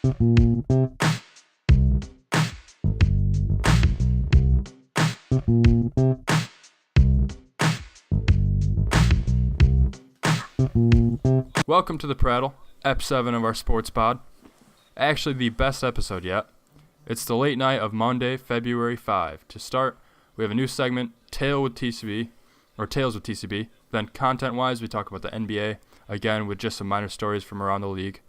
Welcome to the Prattle, Ep 7 of our sports pod. Actually, the best episode yet. It's the late night of Monday, February 5. To start, we have a new segment, Tales with TCB. Then, content-wise, we talk about the NBA, again, with just some minor stories from around the league.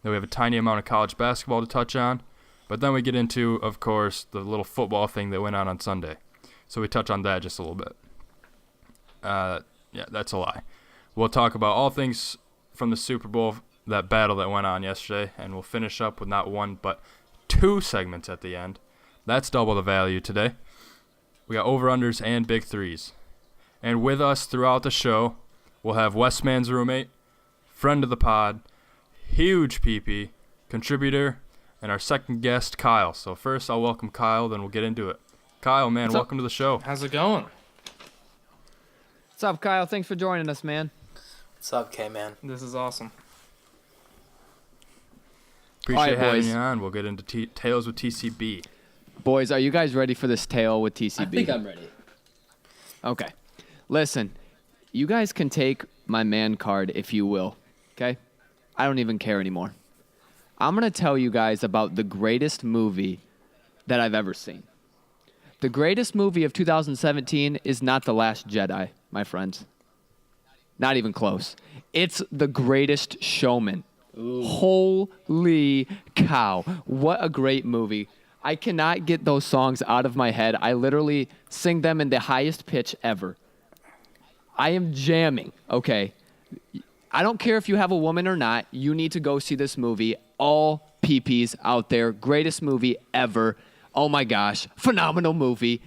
Then we have a tiny amount of college basketball to touch on. But then we get into, of course, the little football thing that went on Sunday. So we touch on that just a little bit. Yeah, that's a lie. We'll talk about all things from the Super Bowl, that battle that went on yesterday, and we'll finish up with not one but two segments at the end. That's double the value today. We got over-unders and big threes. And with us throughout the show, we'll have Westman's roommate, friend of the pod, huge PP, contributor, and our second guest, Kyle. So first, I'll welcome Kyle, then we'll get into it. Kyle, man, welcome to the show. How's it going? What's up, Kyle? Thanks for joining us, man. What's up, K-Man? This is awesome. Appreciate right, having boys. you on. We'll get into Tales with TCB. Boys, are you guys ready for this tale with TCB? I think I'm ready. Okay. Listen, you guys can take my man card if you will, okay? I don't even care anymore. I'm going to tell you guys about the greatest movie that I've ever seen. The greatest movie of 2017 is not The Last Jedi, my friends. Not even close. It's The Greatest Showman. Ooh. Holy cow. What a great movie. I cannot get those songs out of my head. I literally sing them in the highest pitch ever. I am jamming, okay? I don't care if you have a woman or not. You need to go see this movie. All PPs out there. Greatest movie ever. Oh my gosh. Phenomenal movie.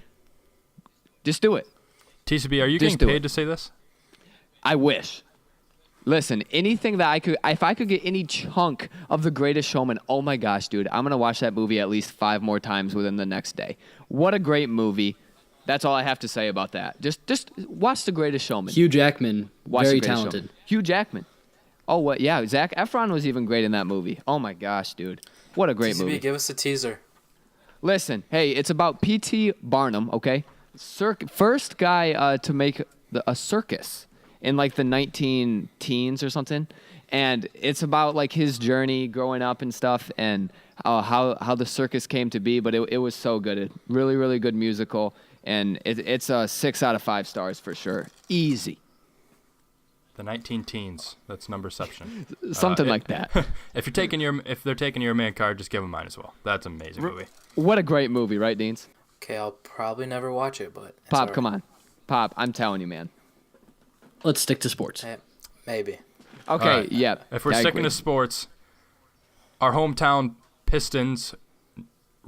Just do it. TCB, are you Just getting do paid it. to say this? I wish. Listen, anything that if I could get any chunk of The Greatest Showman, oh my gosh, dude, I'm going to watch that movie at least 5 more times within the next day. What a great movie. That's all I have to say about that. Just watch The Greatest Showman. Hugh Jackman, Watch very The Greatest talented. Showman. Hugh Jackman. Oh, what? Yeah, Zac Efron was even great in that movie. Oh my gosh, dude. What a great TCB, movie. give us a teaser. Listen, hey, it's about P.T. Barnum, okay? First guy to make a circus in like the 19-teens or something. And it's about like his journey growing up and stuff and how the circus came to be. But it was so good. Really, really good musical. And it's a 6 out of 5 stars for sure. Easy. The 19-teens. That's numberception. Something like that. If they're taking your man card, just give them mine as well. That's an amazing movie. What a great movie, right, Deans? Okay, I'll probably never watch it, but it's Pop, alright. come on. Pop, I'm telling you, man. Let's stick to sports. Maybe. Okay, All right. yeah. If we're I sticking agree. to sports, our hometown Pistons,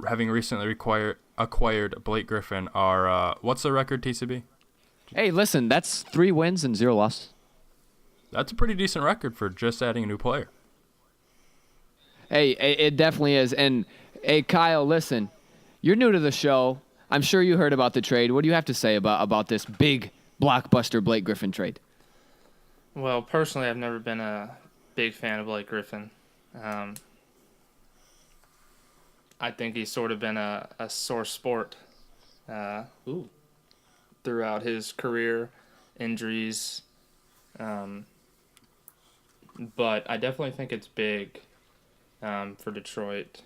having recently acquired Blake Griffin, are what's the record, TCB? Hey, listen, that's 3 wins and 0 losses. That's a pretty decent record for just adding a new player. Hey, it definitely is. And, hey, Kyle, listen, you're new to the show. I'm sure you heard about the trade. What do you have to say about this big blockbuster Blake Griffin trade? Well, personally, I've never been a big fan of Blake Griffin. I think he's sort of been a sore sport throughout his career, injuries. But I definitely think it's big for Detroit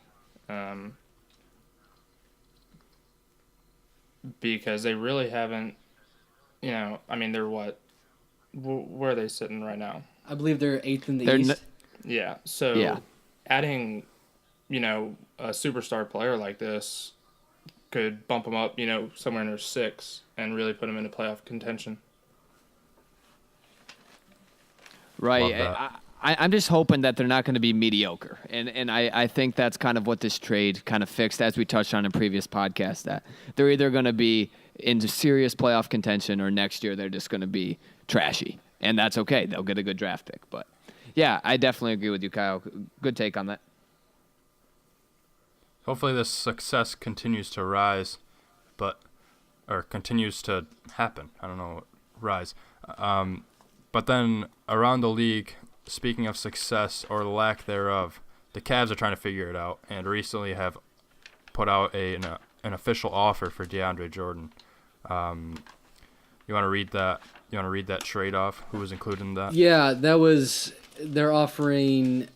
because they really haven't, I mean, they're what? Where are they sitting right now? I believe they're 8th in the East. Yeah, so Yeah. adding, a superstar player like this could bump them up, somewhere near 6 and really put them into playoff contention. Right. Love that. I'm just hoping that they're not going to be mediocre. And I think that's kind of what this trade kind of fixed, as we touched on in previous podcasts, that they're either going to be into serious playoff contention or next year they're just going to be trashy. And that's okay. They'll get a good draft pick. But, yeah, I definitely agree with you, Kyle. Good take on that. Hopefully this success continues to rise, or continues to happen. I don't know, rise. But then around the league, speaking of success or lack thereof, the Cavs are trying to figure it out, and recently have put out an official offer for DeAndre Jordan. You want to read that? You want to read that trade off? Who was included in that? Yeah, they're offering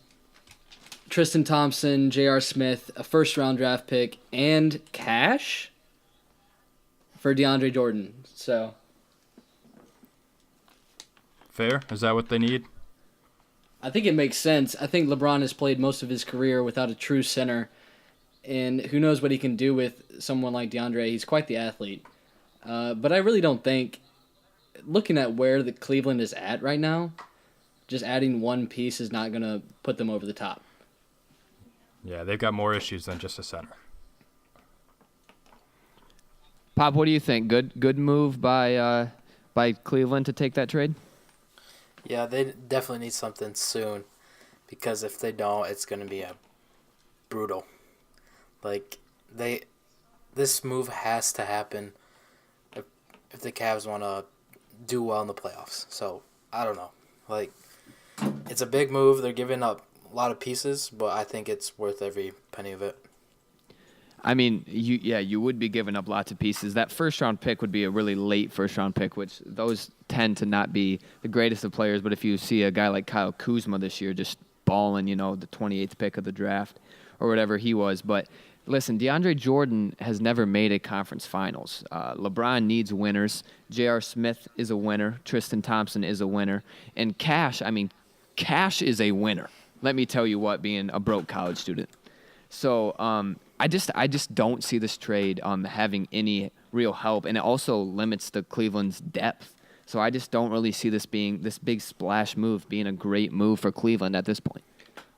Tristan Thompson, J.R. Smith, a first-round draft pick, and cash for DeAndre Jordan. So Fair? Is that what they need? I think it makes sense. I think LeBron has played most of his career without a true center, and who knows what he can do with someone like DeAndre. He's quite the athlete. But I really don't think, looking at where the Cleveland is at right now, just adding one piece is not going to put them over the top. Yeah, they've got more issues than just a center. Pop, what do you think? Good move by Cleveland to take that trade? Yeah, they definitely need something soon, because if they don't, it's going to be brutal. Like, this move has to happen if the Cavs want to do well in the playoffs. So, I don't know. Like, it's a big move. They're giving up a lot of pieces, but I think it's worth every penny of it. I mean, you would be giving up lots of pieces. That first-round pick would be a really late first-round pick, which those tend to not be the greatest of players. But if you see a guy like Kyle Kuzma this year just balling, the 28th pick of the draft or whatever he was. But listen, DeAndre Jordan has never made a conference finals. LeBron needs winners. J.R. Smith is a winner. Tristan Thompson is a winner. And Cash is a winner. Let me tell you what, being a broke college student. So I just don't see this trade having any real help, and it also limits the Cleveland's depth. So I just don't really see this big splash move being a great move for Cleveland at this point.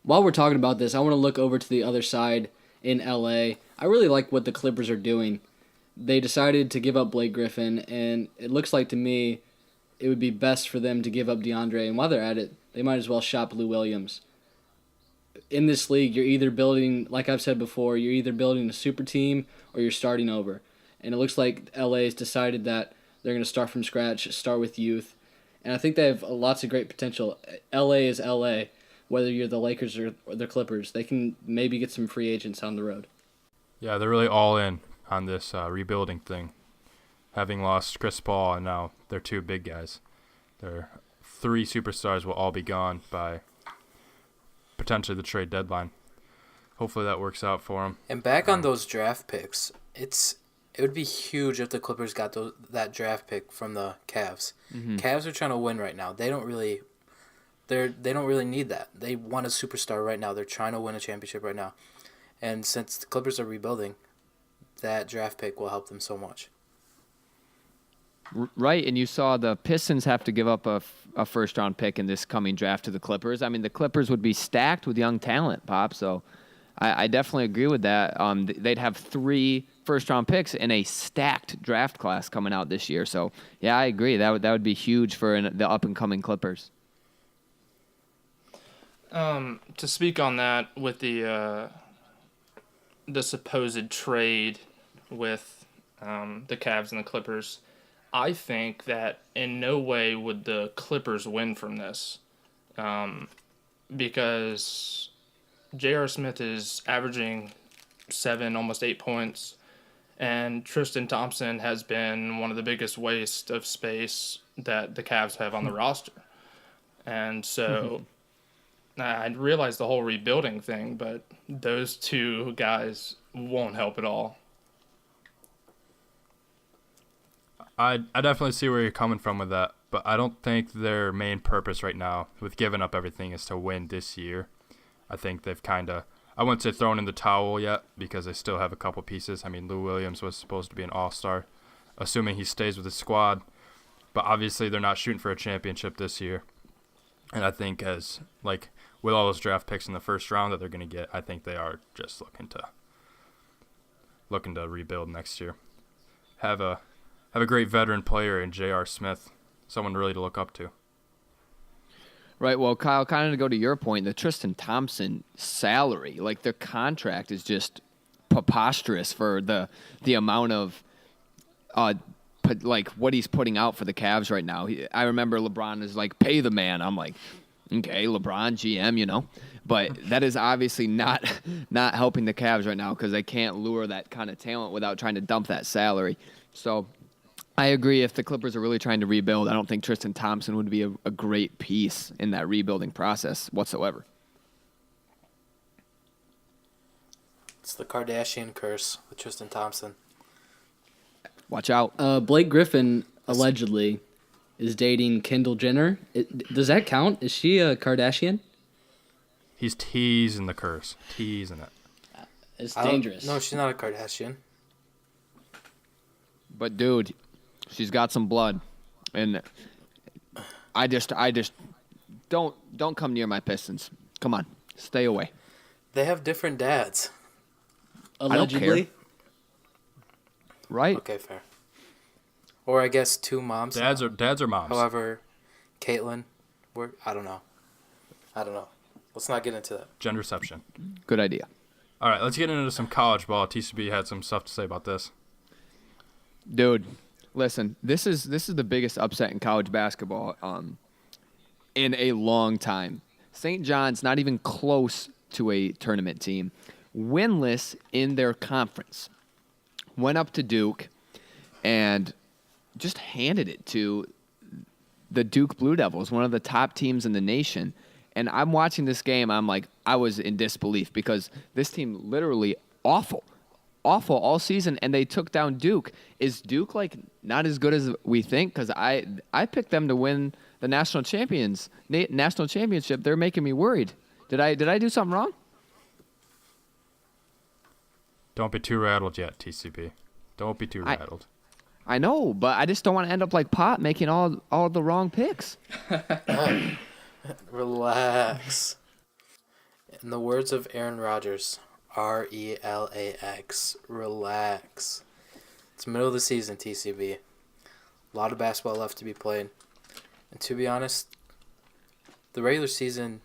While we're talking about this, I want to look over to the other side in LA. I really like what the Clippers are doing. They decided to give up Blake Griffin, and it looks like to me it would be best for them to give up DeAndre. And while they're at it, they might as well shop Lou Williams. In this league, you're either building, like I've said before, you're either building a super team or you're starting over. And it looks like LA has decided that they're going to start from scratch, start with youth. And I think they have lots of great potential. LA is LA. Whether you're the Lakers or the Clippers, they can maybe get some free agents on the road. Yeah, they're really all in on this rebuilding thing. Having lost Chris Paul and now their two big guys. Their three superstars will all be gone by potentially the trade deadline. Hopefully that works out for them. And back on those draft picks, it would be huge if the Clippers got that draft pick from the Cavs. Mm-hmm. Cavs are trying to win right now. They don't really need that. They want a superstar right now. They're trying to win a championship right now. And since the Clippers are rebuilding, that draft pick will help them so much. Right, and you saw the Pistons have to give up a first-round pick in this coming draft to the Clippers. I mean, the Clippers would be stacked with young talent, Pop, so I definitely agree with that. They'd have 3 first-round picks in a stacked draft class coming out this year. So, yeah, I agree. That would be huge for the up-and-coming Clippers. To speak on that with the supposed trade with the Cavs and the Clippers, I think that in no way would the Clippers win from this, because J.R. Smith is averaging 7, almost 8 points, and Tristan Thompson has been one of the biggest waste of space that the Cavs have on the roster. And so I realize the whole rebuilding thing, but those two guys won't help at all. I definitely see where you're coming from with that, but I don't think their main purpose right now with giving up everything is to win this year. I think they've I wouldn't say thrown in the towel yet because they still have a couple pieces. I mean, Lou Williams was supposed to be an all-star, assuming he stays with his squad, but obviously they're not shooting for a championship this year. And I think with all those draft picks in the first round that they're going to get, I think they are just looking to rebuild next year. Have a great veteran player in J.R. Smith, someone really to look up to. Right, well, Kyle, kind of to go to your point, the Tristan Thompson salary, their contract is just preposterous for the amount of what he's putting out for the Cavs right now. I remember LeBron is pay the man. I'm like, Okay, LeBron, GM. But that is obviously not helping the Cavs right now because they can't lure that kind of talent without trying to dump that salary. So I agree. If the Clippers are really trying to rebuild, I don't think Tristan Thompson would be a great piece in that rebuilding process whatsoever. It's the Kardashian curse with Tristan Thompson. Watch out. Blake Griffin allegedly is dating Kendall Jenner. Does that count? Is she a Kardashian? He's teasing the curse. Teasing it. It's dangerous. No, she's not a Kardashian. But dude, she's got some blood, and I just don't come near my Pistons. Come on, stay away. They have different dads. Allegedly. care. Right? Okay, fair. Or I guess two moms. Dads or moms. However, Caitlyn, I don't know. Let's not get into that. Genderception. Good idea. All right, let's get into some college ball. TCB had some stuff to say about this. Dude, listen, this is the biggest upset in college basketball in a long time. St. John's not even close to a tournament team. Winless in their conference. Went up to Duke and just handed it to the Duke Blue Devils, one of the top teams in the nation. And I'm watching this game, I was in disbelief because this team literally awful all season, and they took down Duke. Is Duke not as good as we think? Because I picked them to win the national championship. They're making me worried. Did I do something wrong? Don't be too rattled yet, TCB. Don't be too rattled. I know, but I just don't want to end up like Pop making all the wrong picks. Relax. In the words of Aaron Rodgers, RELAX, relax. It's middle of the season, TCB. A lot of basketball left to be played. And to be honest, the regular season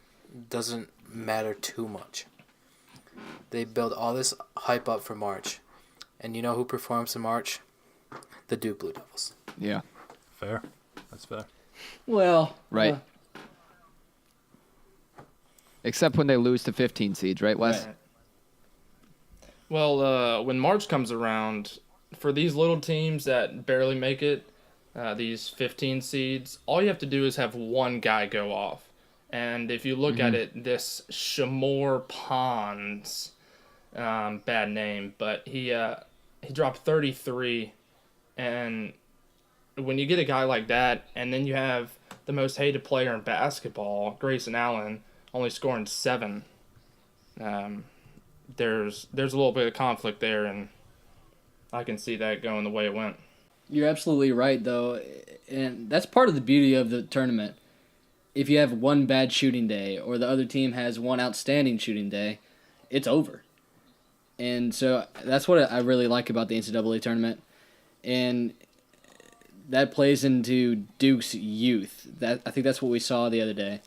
doesn't matter too much. They build all this hype up for March. And you know who performs in March? The Duke Blue Devils. Yeah. Fair. That's fair. Well, Right. Except when they lose to 15 seeds, right, Wes? Right. Well, when March comes around, for these little teams that barely make it, these 15 seeds, all you have to do is have one guy go off. And if you look at it, this Shamor Pons, bad name, but he dropped 33. And when you get a guy like that, and then you have the most hated player in basketball, Grayson Allen, only scoring 7, there's a little bit of conflict there, and I can see that going the way it went. you're absolutely right, though. And that's part of the beauty of the tournament. If you have one bad shooting day or the other team has one outstanding shooting day, it's over. And so that's what I really like about the NCAA tournament. And that plays into Duke's youth. I think that's what we saw the other day.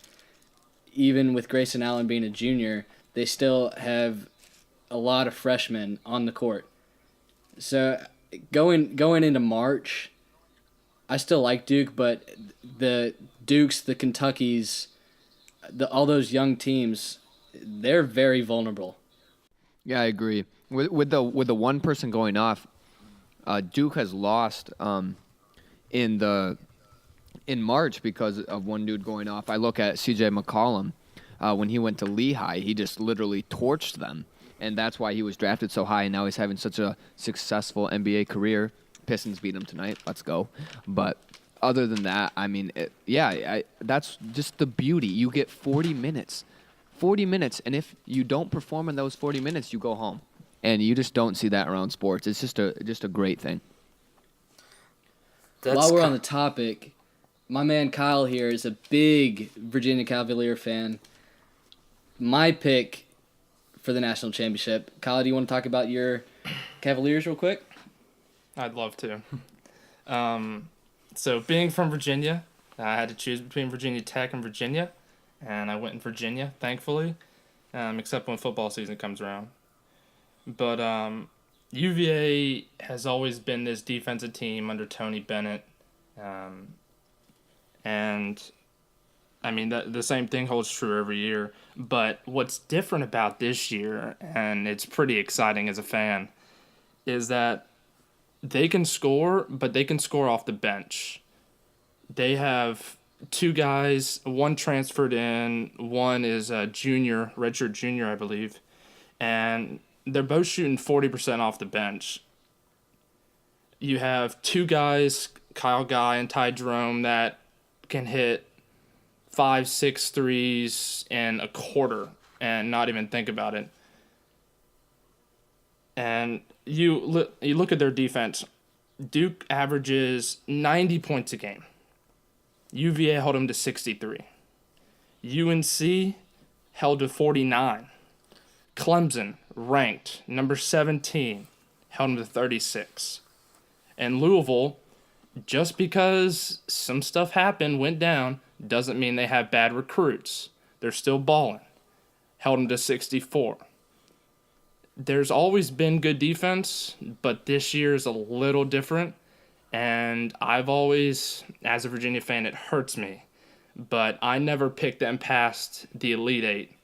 Even with Grayson Allen being a junior, they still have a lot of freshmen on the court. So going into March, I still like Duke, but the Dukes, the Kentuckys, all those young teams, they're very vulnerable. Yeah, I agree. With the one person going off, Duke has lost in March because of one dude going off. I look at C.J. McCollum. When he went to Lehigh, he just literally torched them, and that's why he was drafted so high, and now he's having such a successful NBA career. Pistons beat him tonight. Let's go. But other than that, I mean, that's just the beauty. You get 40 minutes. 40 minutes, and if you don't perform in those 40 minutes, you go home. And you just don't see that around sports. It's just a great thing. While we're on the topic, my man Kyle here is a big Virginia Cavalier fan. My pick for the national championship. Kyle, do you want to talk about your Cavaliers real quick? I'd love to. So being from Virginia, I had to choose between Virginia Tech and Virginia, and I went in Virginia, thankfully, except when football season comes around. But UVA has always been this defensive team under Tony Bennett, and I mean, the same thing holds true every year. But what's different about this year, and it's pretty exciting as a fan, is that they can score, but they can score off the bench. They have two guys, one transferred in, one is a junior, redshirt junior, I believe, and they're both shooting 40% off the bench. You have two guys, Kyle Guy and Ty Jerome, that can hit 5, 6 threes in a quarter and not even think about it. And you look at their defense. Duke averages 90 points a game. UVA held them to 63. UNC held to 49. Clemson, ranked number 17, held them to 36. And Louisville, just because some stuff happened, went down, doesn't mean they have bad recruits. They're still balling. Held them to 64. There's always been good defense, but this year is a little different. And I've always, as a Virginia fan, it hurts me, but I never picked them past the Elite Eight.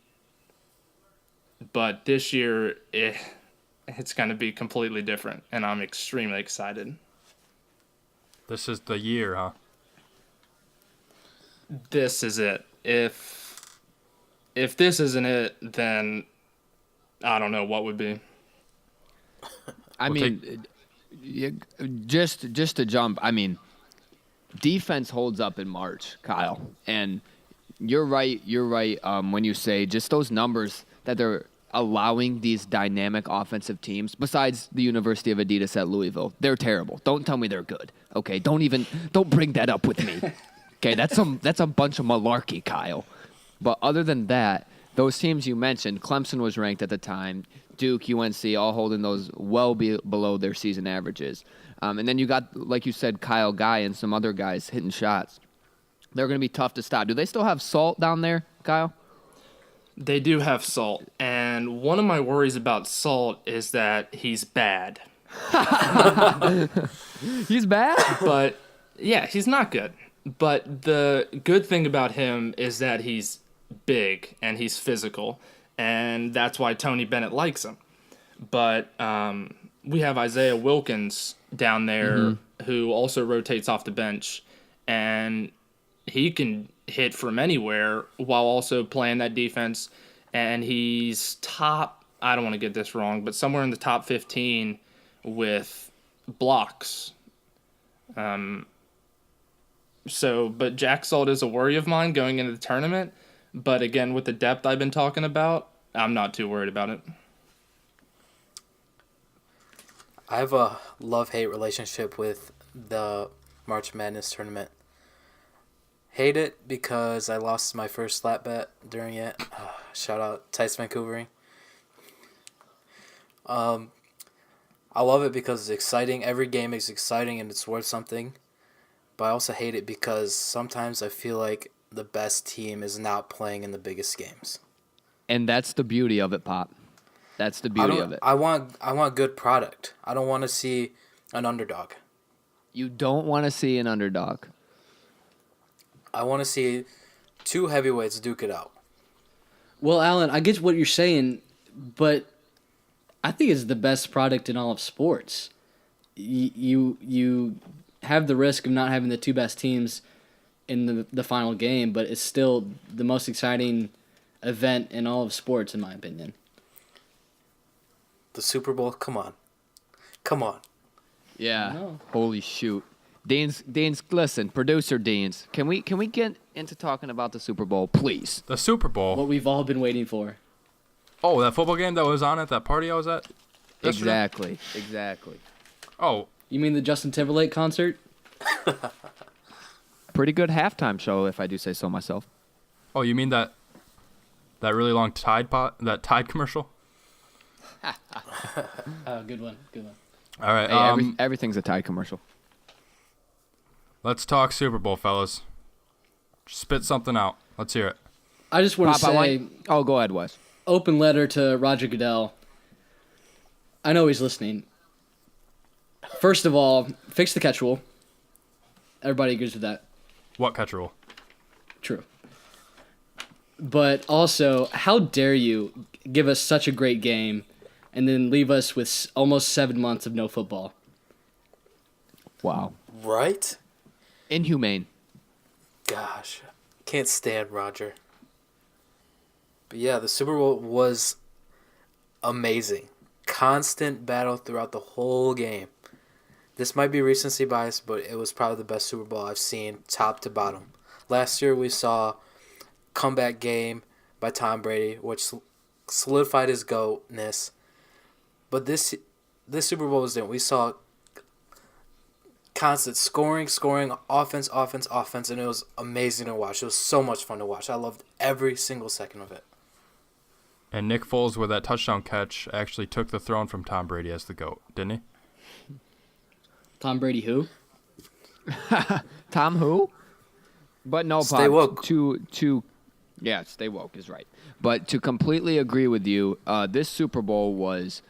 But this year, it's going to be completely different, and I'm extremely excited. This is the year, huh? This is it. If this isn't it, then I don't know what would be. I mean, just to jump, I mean, defense holds up in March, Kyle. And you're right when you say just those numbers that they're allowing these dynamic offensive teams, besides the University of Adidas at Louisville. They're terrible. Don't tell me they're good. Okay, don't bring that up with me. Okay, that's a bunch of malarkey, Kyle. But other than that, those teams you mentioned, Clemson was ranked at the time, Duke, UNC, all holding those well below their season averages. And then you got, like you said, Kyle Guy and some other guys hitting shots. They're going to be tough to stop. Do they still have Salt down there, Kyle? They do have Salt, and one of my worries about Salt is that he's bad. He's bad? But, yeah, he's not good. But the good thing about him is that he's big and he's physical, and that's why Tony Bennett likes him. But we have Isaiah Wilkins down there who also rotates off the bench, and he can hit from anywhere while also playing that defense, and he's top, I don't want to get this wrong, but somewhere in the top 15 with blocks. But Jack Salt is a worry of mine going into the tournament. But again, with the depth I've been talking about, I'm not too worried about it. I have a love-hate relationship with the March Madness tournament. Hate it because I lost my first slap bet during it. Shout out Tice Vancouvering. I love it because it's exciting. Every game is exciting and it's worth something. But I also hate it because sometimes I feel like the best team is not playing in the biggest games. And that's the beauty of it, Pop. That's the beauty of it. I want good product. I don't want to see an underdog. You don't want to see an underdog. I want to see two heavyweights duke it out. Well, Alan, I get what you're saying, but I think it's the best product in all of sports. You have the risk of not having the two best teams in the final game, but it's still the most exciting event in all of sports, in my opinion. The Super Bowl, come on. Yeah. No. Holy shoot. Deans, listen, producer Deans, can we get into talking about the Super Bowl, please? The Super Bowl. What we've all been waiting for. Oh, that football game that was on at that party I was at yesterday? Exactly. Oh, You mean the Justin Timberlake concert? Pretty good halftime show, if I do say so myself. oh, you mean that really long that Tide commercial? Oh, good one. All right. Hey, everything's a Tide commercial. Let's talk Super Bowl, fellas. Spit something out. Let's hear it. I just want to Pop, say, go ahead, Wes. open letter to Roger Goodell. I know he's listening. First of all, fix the catch rule. Everybody agrees with that. What catch rule? True. But also, how dare you give us such a great game and then leave us with almost 7 months of no football? Wow. Right? Inhumane. Gosh, can't stand Roger. But yeah, the Super Bowl was amazing. Constant battle throughout the whole game. This might be recency bias, but it was probably the best Super Bowl I've seen top to bottom. Last year we saw comeback game by Tom Brady, which solidified his GOATness. But this Super Bowl was different. We saw constant scoring, offense, and it was amazing to watch. It was so much fun to watch. I loved every single second of it. And Nick Foles, with that touchdown catch, actually took the throne from Tom Brady as the GOAT, didn't he? Tom Brady who? Tom who? But no, Stay woke. Yeah, stay woke is right. But to completely agree with you, this Super Bowl was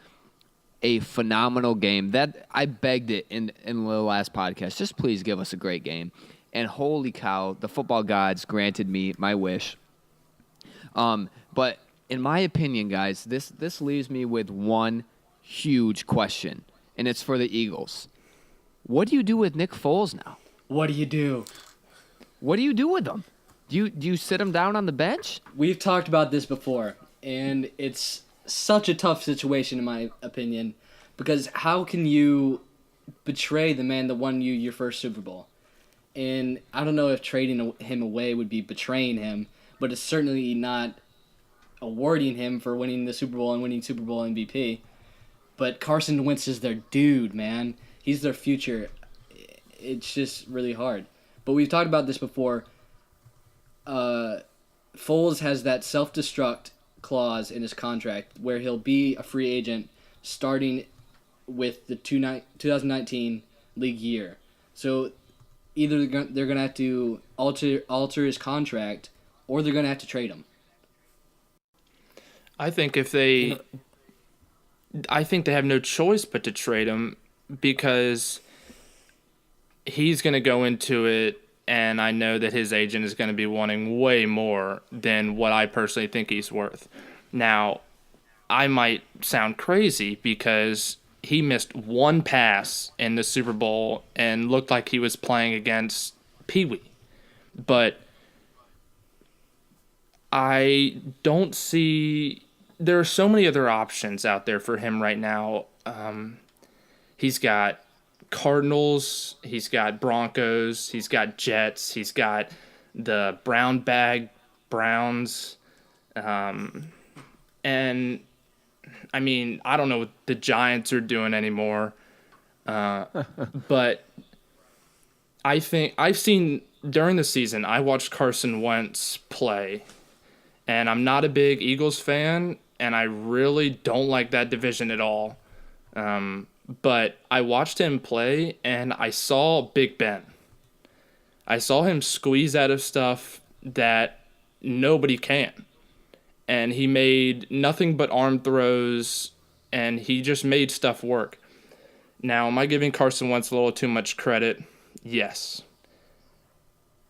a phenomenal game. That I begged it in the last podcast. Just please give us a great game. And holy cow, the football gods granted me my wish. But in my opinion, guys, this leaves me with one huge question, and it's for the Eagles. What do you do with Nick Foles now? What do you do? What do you do with him? Do you sit him down on the bench? We've talked about this before, and it's such a tough situation in my opinion, because how can you betray the man that won you your first Super Bowl? And I don't know if trading him away would be betraying him, but it's certainly not awarding him for winning the Super Bowl and winning Super Bowl MVP. But Carson Wentz is their dude, man. He's their future. It's just really hard. But we've talked about this before. Foles has that self-destruct clause in his contract where he'll be a free agent starting with the 2019 league year. So either they're going to have to alter his contract or they're going to have to trade him. I think they have no choice but to trade him because he's going to go into it, and I know that his agent is going to be wanting way more than what I personally think he's worth. Now, I might sound crazy because he missed one pass in the Super Bowl and looked like he was playing against Pee Wee. But I don't see... There are so many other options out there for him right now. He's got Cardinals, he's got Broncos, he's got Jets, he's got the brown bag Browns. And, I mean, I don't know what the Giants are doing anymore. But I think I've seen during the season, I watched Carson Wentz play. And I'm not a big Eagles fan, and I really don't like that division at all. But I watched him play, and I saw Big Ben. I saw him squeeze out of stuff that nobody can. And he made nothing but arm throws, and he just made stuff work. Now, am I giving Carson Wentz a little too much credit? Yes.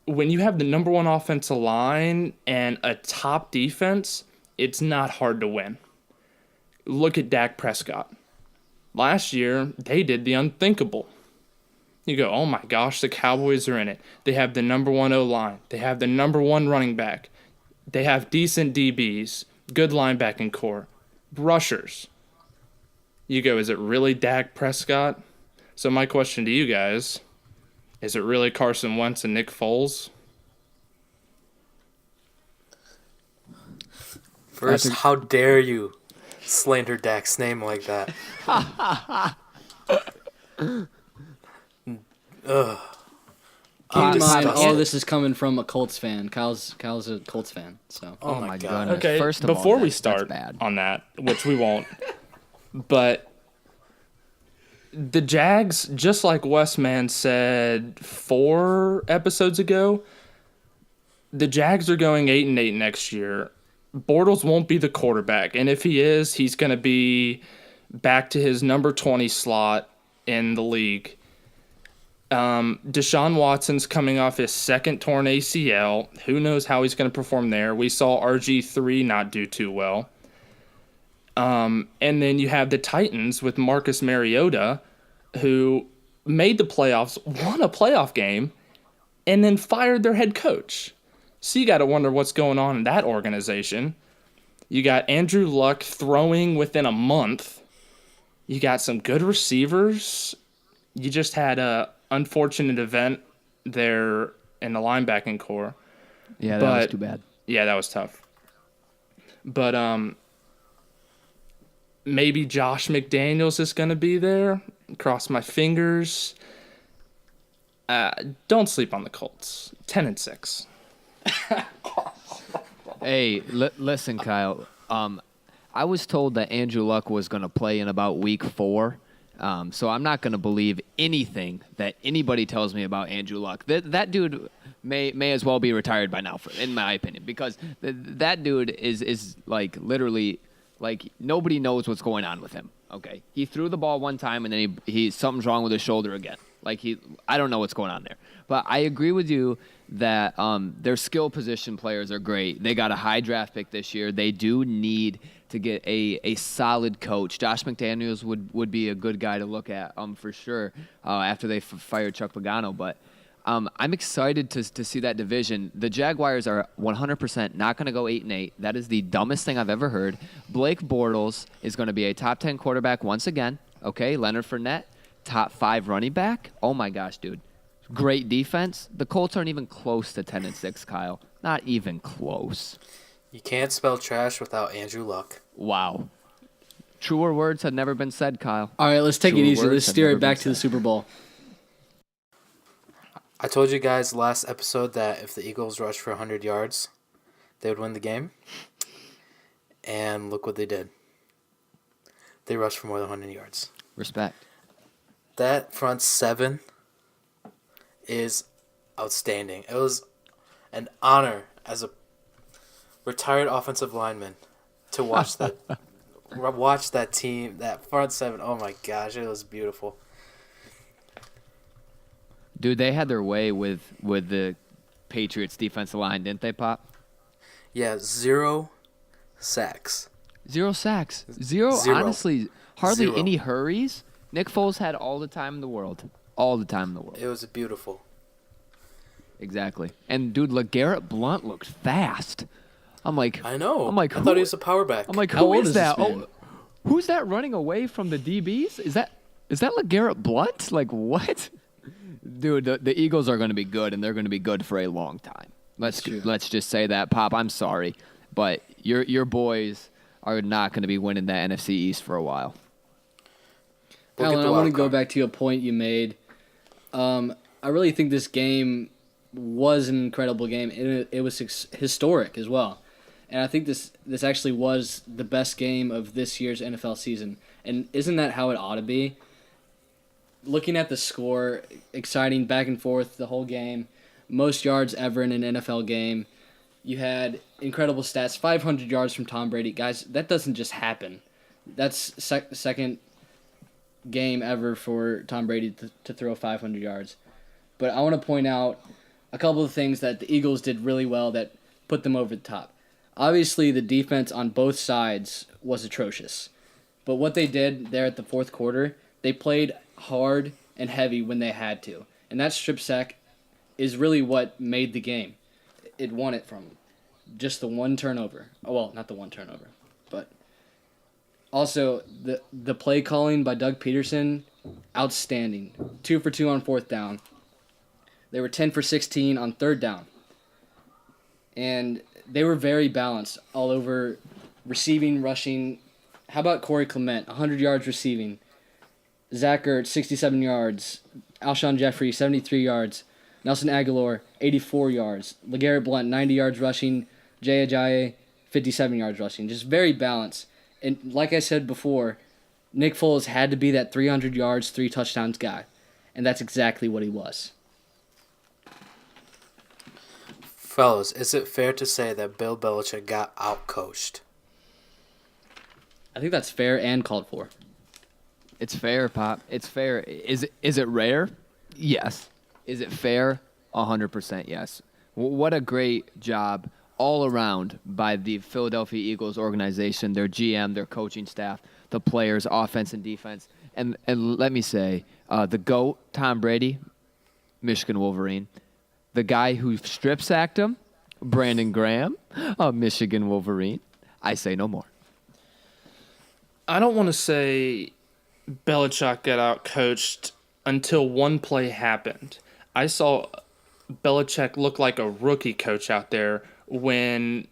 When you have the number one offensive line and a top defense, it's not hard to win. Look at Dak Prescott. Last year, they did the unthinkable. You go, oh my gosh, the Cowboys are in it. They have the number one O-line. They have the number one running back. They have decent DBs, good linebacking core, rushers. You go, is it really Dak Prescott? So my question to you guys, is it really Carson Wentz and Nick Foles? First, how dare you slander Dak's name like that? Ugh. Keep in mind, disgusted. all this is coming from a Colts fan. Kyle's a Colts fan, so. Oh my God. goodness. Okay, First of before all, we that's start bad. on that, which we won't, but the Jags, just like Westman said 4 episodes ago, the Jags are going 8-8 next year. Bortles won't be the quarterback, and if he is, he's going to be back to his number 20 slot in the league. Deshaun Watson's coming off his second torn ACL. Who knows how he's going to perform there? We saw RG3 not do too well. And then you have the Titans with Marcus Mariota, who made the playoffs, won a playoff game, and then fired their head coach. So you got to wonder what's going on in that organization. You got Andrew Luck throwing within a month. You got some good receivers. You just had a unfortunate event there in the linebacking core. Yeah, that was too bad. Yeah, that was tough. But maybe Josh McDaniels is going to be there. Cross my fingers. Don't sleep on the Colts. 10-6. Hey, listen, Kyle. I was told that Andrew Luck was going to play in about week 4. So I'm not going to believe anything that anybody tells me about Andrew Luck. That dude may as well be retired by now, in my opinion, because that dude is like literally like nobody knows what's going on with him. Okay, he threw the ball one time and then he something's wrong with his shoulder again. I don't know what's going on there. But I agree with you that their skill position players are great. They got a high draft pick this year. They do need to get a solid coach. Josh McDaniels would be a good guy to look at for sure after they fired Chuck Pagano. But I'm excited to see that division. The Jaguars are 100% not going to go 8-8. That is the dumbest thing I've ever heard. Blake Bortles is going to be a top 10 quarterback once again. Okay, Leonard Fournette, top 5 running back. Oh my gosh, dude. Great defense. The Colts aren't even close to 10-6, Kyle. Not even close. You can't spell trash without Andrew Luck. Wow. Truer words had never been said, Kyle. All right, let's take it Truer easy. words Let's have steer never it back been to the said. Super Bowl. I told you guys last episode that if the Eagles rushed for 100 yards, they would win the game. And look what they did. They rushed for more than 100 yards. Respect. That front 7 is outstanding. It was an honor as a retired offensive lineman to watch that team, that front 7. Oh my gosh, it was beautiful. Dude, they had their way with the Patriots defensive line, didn't they, Pop? Yeah, 0 sacks. 0 sacks. Zero. Honestly, hardly 0. any hurries. Nick Foles had all the time in the world. All the time in the world. It was beautiful. Exactly. And, dude, LeGarrette Blount looked fast. I'm like, I know. I'm like, I thought he was a power back. I'm like, How who old is is this that? man? Oh, who's that running away from the DBs? Is that LeGarrette Blount? Like, what? Dude, the Eagles are going to be good, and they're going to be good for a long time. Let's just say that, Pop. I'm sorry, but your boys are not going to be winning that NFC East for a while. We'll get Alan, the I want to wild go card. back to a point you made. I really think this game was an incredible game. It was historic as well. And I think this actually was the best game of this year's NFL season. And isn't that how it ought to be? Looking at the score, exciting back and forth the whole game, most yards ever in an NFL game. You had incredible stats, 500 yards from Tom Brady. Guys, that doesn't just happen. That's second game ever for Tom Brady to throw 500 yards. But I want to point out a couple of things that the Eagles did really well that put them over the top. Obviously, the defense on both sides was atrocious. But what they did there at the fourth quarter, they played hard and heavy when they had to. And that strip sack is really what made the game. It won it from just the one turnover. Oh, well, not the one turnover, but also the play calling by Doug Peterson, outstanding. 2 for 2 on fourth down. They were 10 for 16 on third down. And they were very balanced all over receiving, rushing. How about Corey Clement, 100 yards receiving. Zach Ertz, 67 yards. Alshon Jeffrey, 73 yards. Nelson Aguilar, 84 yards. LeGarrette Blount, 90 yards rushing. Jay Ajayi, 57 yards rushing. Just very balanced. And like I said before, Nick Foles had to be that 300 yards, 3 touchdowns guy. And that's exactly what he was. Fellas, is it fair to say that Bill Belichick got out-coached? I think that's fair and called for. It's fair, Pop. It's fair. Is it rare? Yes. Is it fair? 100% yes. What a great job all around by the Philadelphia Eagles organization, their GM, their coaching staff, the players, offense and defense. And let me say, the GOAT, Tom Brady, Michigan Wolverine. The guy who strip sacked him, Brandon Graham, Michigan Wolverine. I say no more. I don't want to say Belichick got out coached until one play happened. I saw Belichick look like a rookie coach out there when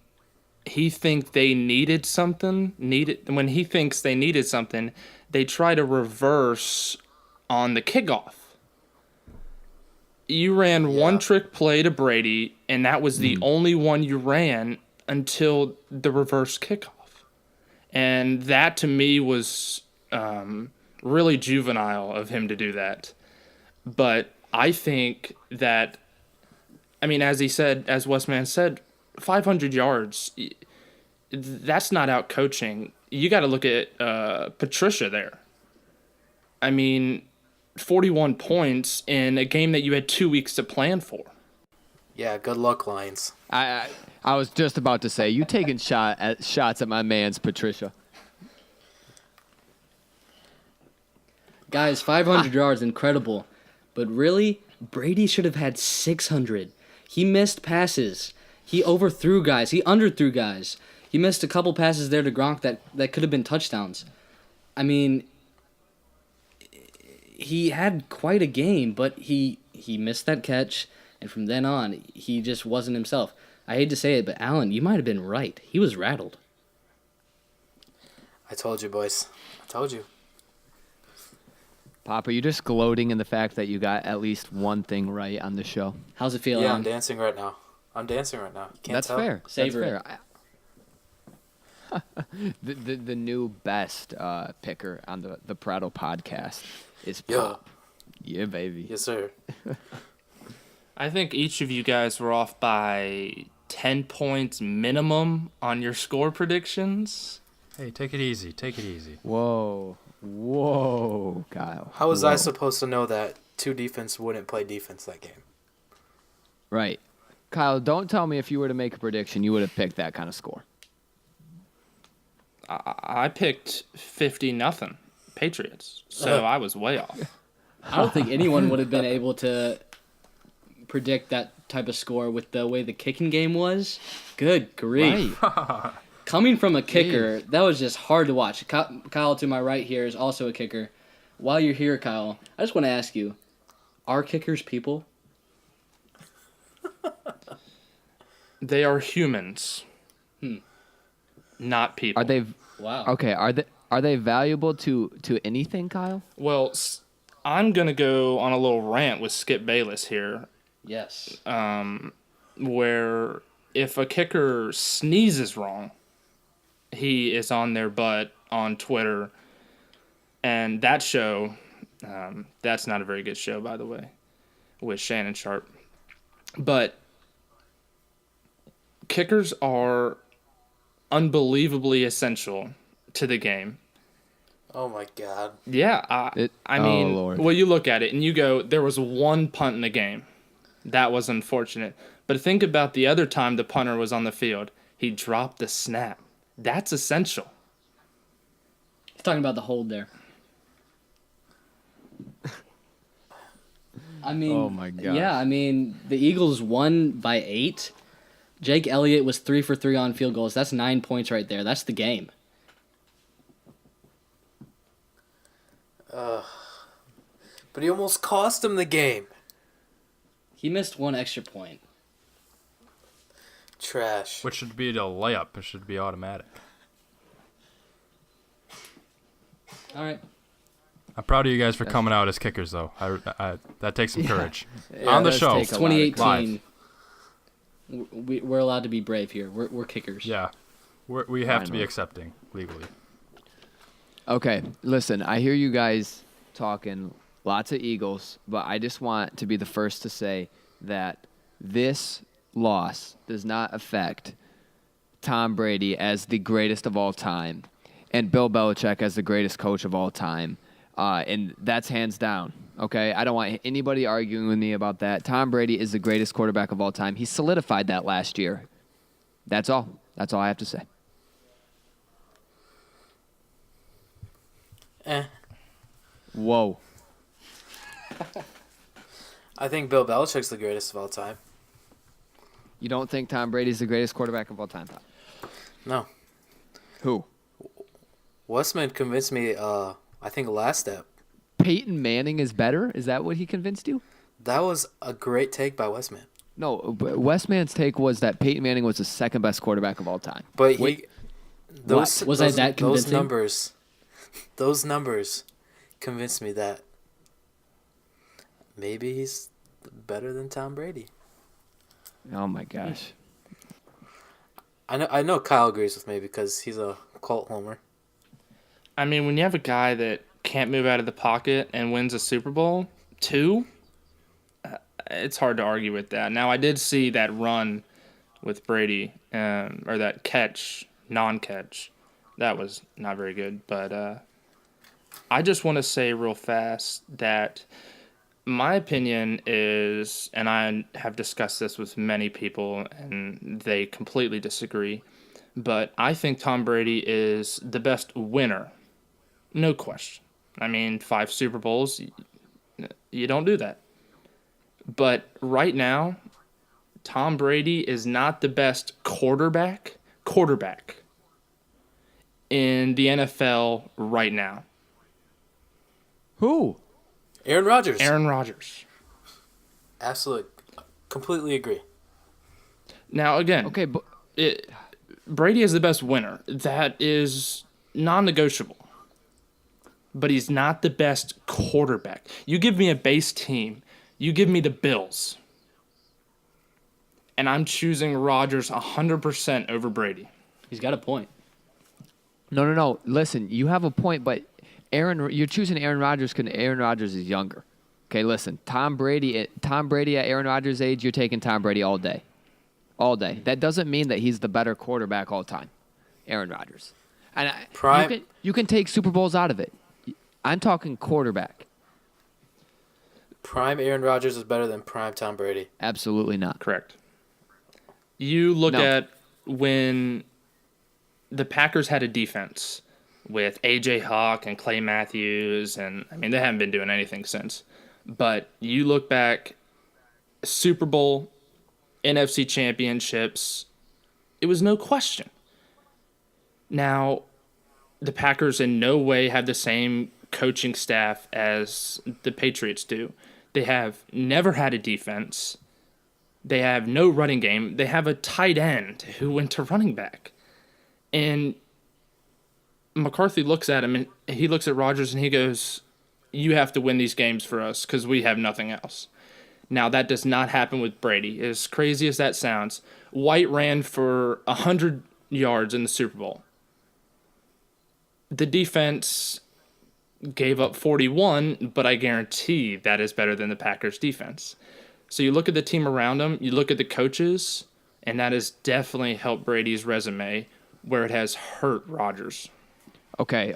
he thinks they needed something. When he thinks they needed something, they try to reverse on the kickoff. You ran one trick play to Brady, and that was the only one you ran until the reverse kickoff. And that, to me, was really juvenile of him to do that. But I think that, I mean, as Westman said, 500 yards, that's not out coaching. You got to look at Patricia there. I mean, 41 points in a game that you had 2 weeks to plan for. Yeah, good luck, Lions. I was just about to say, you taking shots at my man's Patricia. Guys, 500 yards, incredible. But really, Brady should have had 600. He missed passes. He overthrew guys. He underthrew guys. He missed a couple passes there to Gronk that could have been touchdowns. I mean, he had quite a game, but he missed that catch, and from then on, he just wasn't himself. I hate to say it, but Alan, you might have been right. He was rattled. I told you, boys. I told you. Papa, you just gloating in the fact that you got at least one thing right on the show. How's it feel, Yeah, Alan? I'm dancing right now. You can't That's tell. fair. Savor That's fair. The new best picker on the Prattle podcast is Pop. Yeah, baby. Yes, sir. I think each of you guys were off by 10 points minimum on your score predictions. Hey, take it easy. Take it easy. Whoa, Kyle. How was Whoa. I supposed to know that two defense wouldn't play defense that game? Right. Kyle, don't tell me if you were to make a prediction, you would have picked that kind of score. I picked 50-0 Patriots, so I was way off. I don't think anyone would have been able to predict that type of score with the way the kicking game was. Good grief. Right. Coming from a kicker, that was just hard to watch. Kyle to my right here is also a kicker. While you're here, Kyle, I just want to ask you, are kickers people? They are humans, not people. Are they Wow. okay? Are they valuable to anything, Kyle? Well, I'm going to go on a little rant with Skip Bayless here, Yes. where if a kicker sneezes wrong, he is on their butt on Twitter. And that show, that's not a very good show, by the way, with Shannon Sharp. But kickers are unbelievably essential to the game. Oh my God. Yeah, I mean, Lord. well, you look at it and you go, there was one punt in the game. That was unfortunate. But think about the other time the punter was on the field. He dropped the snap. That's essential. He's talking about the hold there. I mean, Oh my gosh. yeah, I mean, the Eagles won by 8. Jake Elliott was 3 for 3 on field goals. That's 9 points right there. That's the game. But he almost cost him the game. He missed one extra point. Trash. Which should be a layup. It should be automatic. All right. I'm proud of you guys for coming out as kickers, though. I that takes some courage. Yeah, On the it does show. take a lot of 2018. We're allowed to be brave here. We're kickers. Yeah. We have to be Finally. accepting legally. Okay, listen, I hear you guys talking lots of Eagles, but I just want to be the first to say that this loss does not affect Tom Brady as the greatest of all time and Bill Belichick as the greatest coach of all time. And that's hands down. Okay, I don't want anybody arguing with me about that. Tom Brady is the greatest quarterback of all time. He solidified that last year. That's all. That's all I have to say. Whoa. I think Bill Belichick's the greatest of all time. You don't think Tom Brady's the greatest quarterback of all time? No. Who? Westman convinced me, I think last step. Peyton Manning is better? Is that what he convinced you? That was a great take by Westman. No, Westman's take was that Peyton Manning was the second best quarterback of all time. But Was I that convincing? Those numbers convinced me that maybe he's better than Tom Brady. Oh my gosh. I know Kyle agrees with me because he's a cult homer. I mean, when you have a guy that can't move out of the pocket and wins a Super Bowl, 2, it's hard to argue with that. Now, I did see that run with Brady, or that catch, non-catch. That was not very good. But I just want to say real fast that my opinion is, and I have discussed this with many people, and they completely disagree, but I think Tom Brady is the best winner. No question. I mean, 5 Super Bowls, you don't do that. But right now, Tom Brady is not the best quarterback in the NFL right now. Who? Aaron Rodgers. Aaron Rodgers. Absolutely. Completely agree. Now, again, Okay, but Brady is the best winner. That is non-negotiable. But he's not the best quarterback. You give me a base team. You give me the Bills. And I'm choosing Rodgers 100% over Brady. He's got a point. No. Listen, you have a point, but you're choosing Aaron Rodgers because Aaron Rodgers is younger. Okay, listen, Tom Brady at Aaron Rodgers' age, you're taking Tom Brady all day. All day. That doesn't mean that he's the better quarterback all time, Aaron Rodgers. And you can take Super Bowls out of it. I'm talking quarterback. Prime Aaron Rodgers is better than prime Tom Brady. Absolutely not. Correct. You look at when the Packers had a defense with A.J. Hawk and Clay Matthews, and I mean, they haven't been doing anything since. But you look back, Super Bowl, NFC championships, it was no question. Now, the Packers in no way have the same coaching staff as the Patriots do. They have never had a defense. They have no running game. They have a tight end who went to running back. And McCarthy looks at him, and he looks at Rodgers, and he goes, you have to win these games for us because we have nothing else. Now, that does not happen with Brady. As crazy as that sounds, White ran for 100 yards in the Super Bowl. The defense gave up 41, but I guarantee that is better than the Packers' defense. So you look at the team around him, you look at the coaches, and that has definitely helped Brady's resume where it has hurt Rodgers. Okay.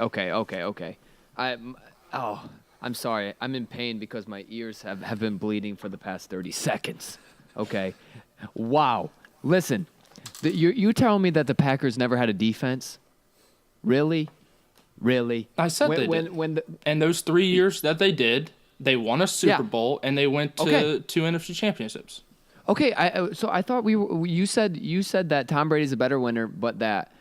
I'm sorry. I'm in pain because my ears have been bleeding for the past 30 seconds. Okay. Wow. Listen, you telling me that the Packers never had a defense? Really? I said they did. And those 3 years that they did, they won a Super Bowl and they went to 2 NFC championships. Okay, so I thought you said that Tom Brady's a better winner, but that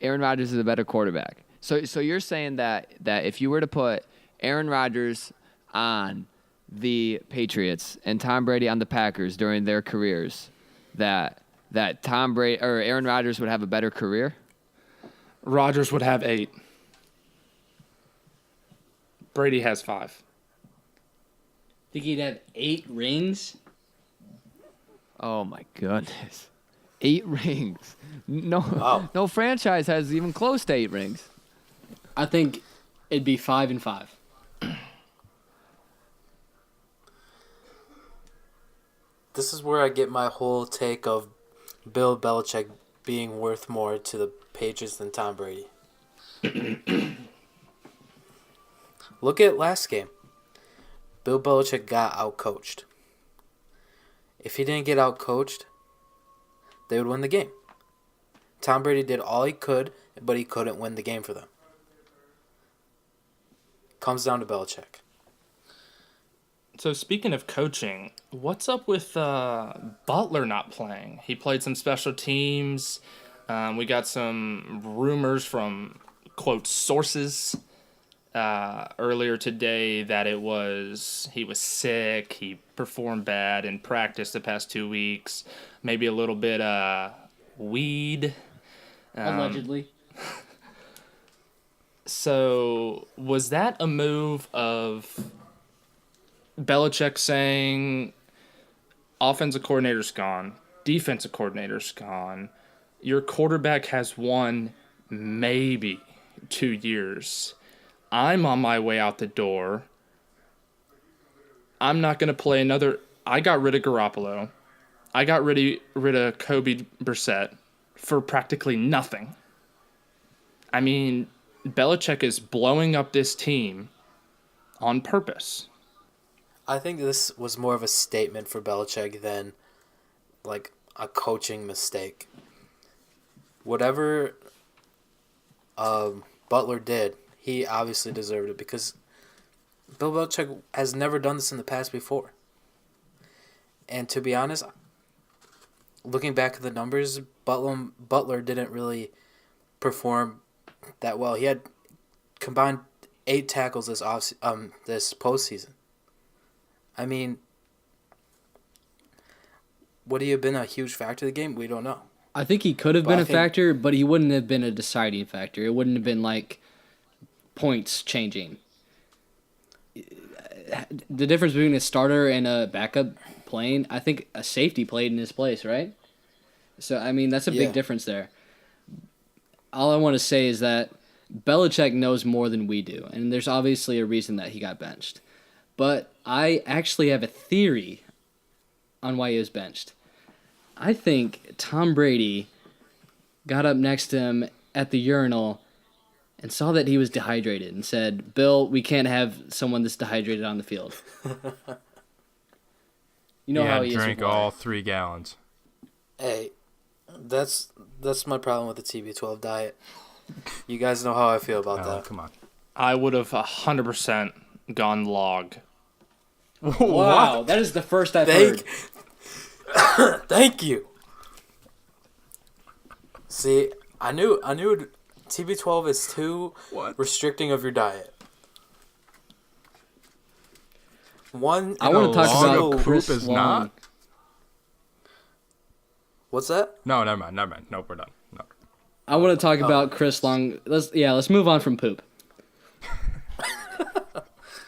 Aaron Rodgers is a better quarterback. So you're saying that if you were to put Aaron Rodgers on the Patriots and Tom Brady on the Packers during their careers, that Tom Brady or Aaron Rodgers would have a better career? Rodgers would have 8. Brady has 5. Think he'd have 8 rings? Oh my goodness. 8 rings. No, Wow. No franchise has even close to 8 rings. I think it'd be 5 and 5. This is where I get my whole take of Bill Belichick being worth more to the Patriots than Tom Brady. Look at last game. Bill Belichick got outcoached. If he didn't get outcoached, they would win the game. Tom Brady did all he could, but he couldn't win the game for them. Comes down to Belichick. So speaking of coaching, what's up with Butler not playing? He played some special teams. We got some rumors from, quote, sources earlier today that he was sick. He performed bad in practice the past 2 weeks. Maybe a little bit weed. Allegedly. So was that a move of Belichick saying offensive coordinator's gone, defensive coordinator's gone, your quarterback has won maybe 2 years. I'm on my way out the door. I'm not going to play another. I got rid of Garoppolo. I got rid of Kobe Brissett for practically nothing. I mean, Belichick is blowing up this team on purpose. I think this was more of a statement for Belichick than like a coaching mistake. Whatever Butler did, he obviously deserved it because Bill Belichick has never done this in the past before. And to be honest, looking back at the numbers, Butler didn't really perform that well. He had combined 8 tackles this postseason. I mean, would he have been a huge factor in the game? We don't know. I think he could have been a factor, but he wouldn't have been a deciding factor. It wouldn't have been like points changing. The difference between a starter and a backup playing, I think a safety played in his place, right? So, I mean, that's a big difference there. All I want to say is that Belichick knows more than we do, and there's obviously a reason that he got benched. But I actually have a theory on why he was benched. I think Tom Brady got up next to him at the urinal and saw that he was dehydrated and said, "Bill, we can't have someone that's dehydrated on the field." You know how he is with drank water. all 3 gallons. Hey, that's my problem with the TB12 diet. You guys know how I feel about that. Come on. I would have 100% gone log. Wow, that is the first I've heard. Thank you. See, I knew TB12 is too restricting of your diet. I want to talk about Chris is Long. not. What's that? No, never mind. Nope, we're done. No. I want to talk about Chris Long. Let's move on from poop.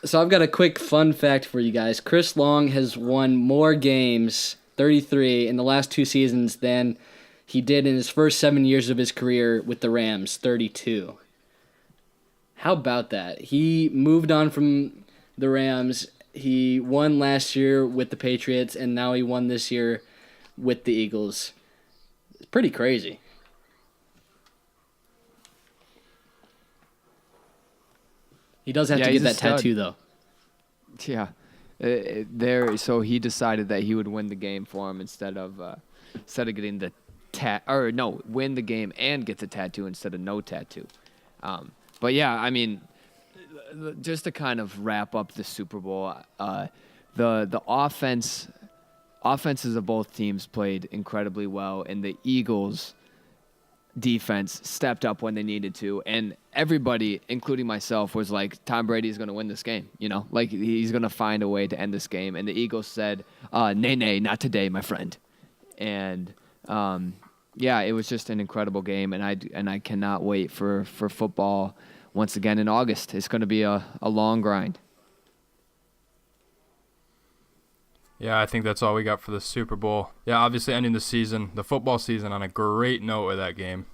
So I've got a quick fun fact for you guys. Chris Long has won more games, 33, in the last 2 seasons than he did in his first 7 years of his career with the Rams, 32. How about that? He moved on from the Rams. He won last year with the Patriots, and now he won this year with the Eagles. It's pretty crazy. He does have to get that tattoo, though. Yeah. So he decided that he would win the game for him instead of getting the win the game and get the tattoo instead of no tattoo. But yeah, I mean, just to kind of wrap up the Super Bowl, the offenses of both teams played incredibly well, and the Eagles' defense stepped up when they needed to, and everybody, including myself, was like, Tom Brady's going to win this game, like he's going to find a way to end this game. And the Eagles said, nay, not today, my friend. And it was just an incredible game, and I cannot wait for football once again in August. It's going to be a long grind. Yeah, I think that's all we got for the Super Bowl. Yeah, obviously ending the football season, on a great note with that game.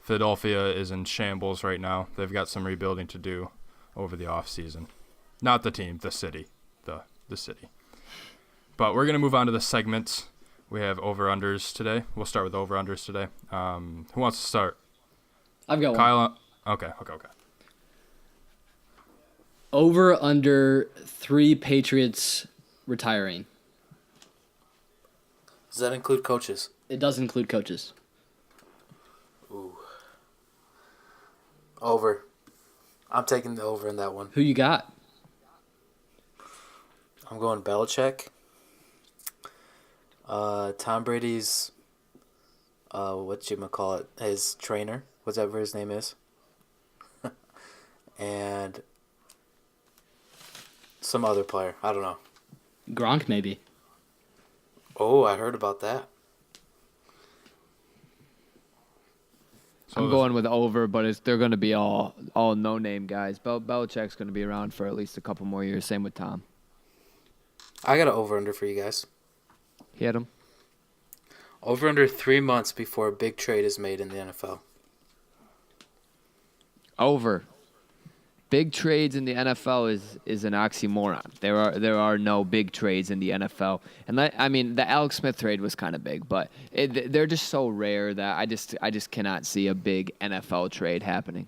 Philadelphia is in shambles right now. They've got some rebuilding to do over the offseason. Not the team, the city. The city. But we're going to move on to the segments. We have over-unders today. We'll start with over-unders today. Who wants to start? I've got one. Kyle. Okay. Over under 3 Patriots retiring. Does that include coaches? It does include coaches. Ooh. Over. I'm taking the over in that one. Who you got? I'm going Belichick. Tom Brady's, his trainer, whatever his name is. And some other player. I don't know. Gronk, maybe. Oh, I heard about that. So I'm going with over, but they're going to be all no-name guys. Belichick's going to be around for at least a couple more years. Same with Tom. I got an over-under for you guys. Hit him. Over under 3 months before a big trade is made in the NFL. Over. Big trades in the NFL is an oxymoron. There are no big trades in the NFL, and the Alex Smith trade was kind of big, but they're just so rare that I just cannot see a big NFL trade happening.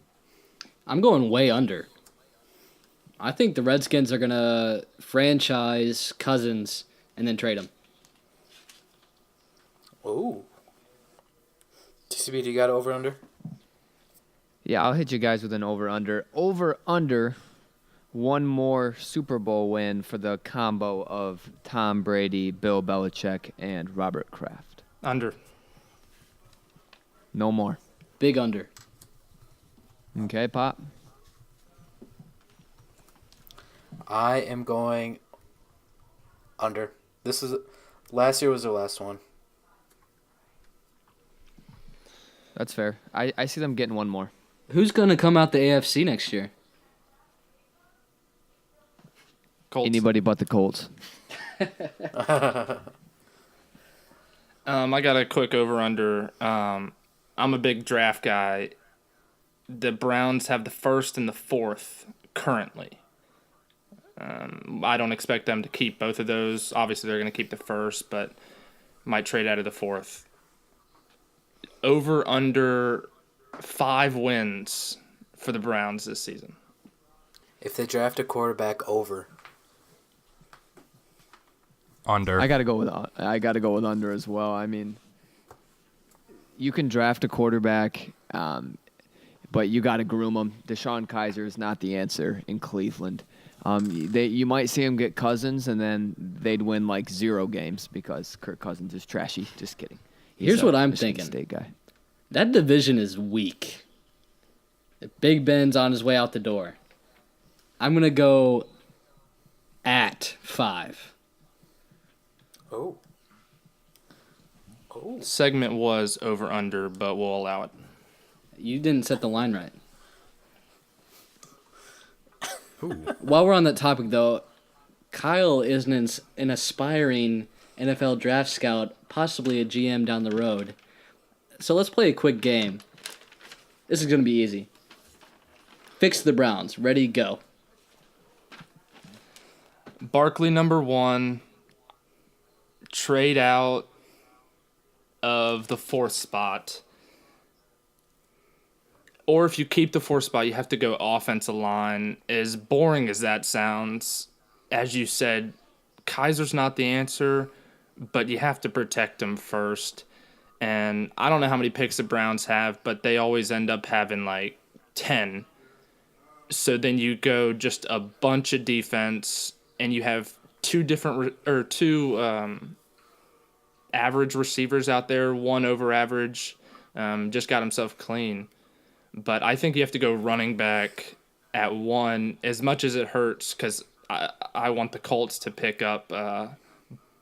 I'm going way under. I think the Redskins are going to franchise Cousins and then trade him. Oh. TCB, do you got over under? Yeah, I'll hit you guys with an over-under. Over-under one more Super Bowl win for the combo of Tom Brady, Bill Belichick, and Robert Kraft. Under. No more. Big under. Okay, Pop? I am going under. Last year was their last one. That's fair. I see them getting one more. Who's going to come out the AFC next year? Colts. Anybody but the Colts. I got a quick over-under. I'm a big draft guy. The Browns have the 1st and the 4th currently. I don't expect them to keep both of those. Obviously, they're going to keep the 1st, but might trade out of the 4th. Over under 5 wins for the Browns this season. If they draft a quarterback, over. Under. I gotta go with under as well. I mean, you can draft a quarterback, but you gotta groom them. Deshaun Kaiser is not the answer in Cleveland. You might see him get Cousins, and then they'd win like 0 games because Kirk Cousins is trashy. Just kidding. Here's what I'm Michigan thinking. State guy. That division is weak. If Big Ben's on his way out the door, I'm going to go at 5. Oh. Segment was over under, but we'll allow it. You didn't set the line right. Ooh. While we're on that topic, though, Kyle is an aspiring NFL draft scout, possibly a GM down the road. So let's play a quick game. This is going to be easy. Fix the Browns. Ready, go. Barkley number 1. Trade out of the 4th spot. Or if you keep the 4th spot, you have to go offensive line. As boring as that sounds, as you said, Kaiser's not the answer, but you have to protect him first. And I don't know how many picks the Browns have, but they always end up having like 10. So then you go just a bunch of defense, and you have two average receivers out there, one over average, just got himself clean. But I think you have to go running back at 1, as much as it hurts, because I want the Colts to pick up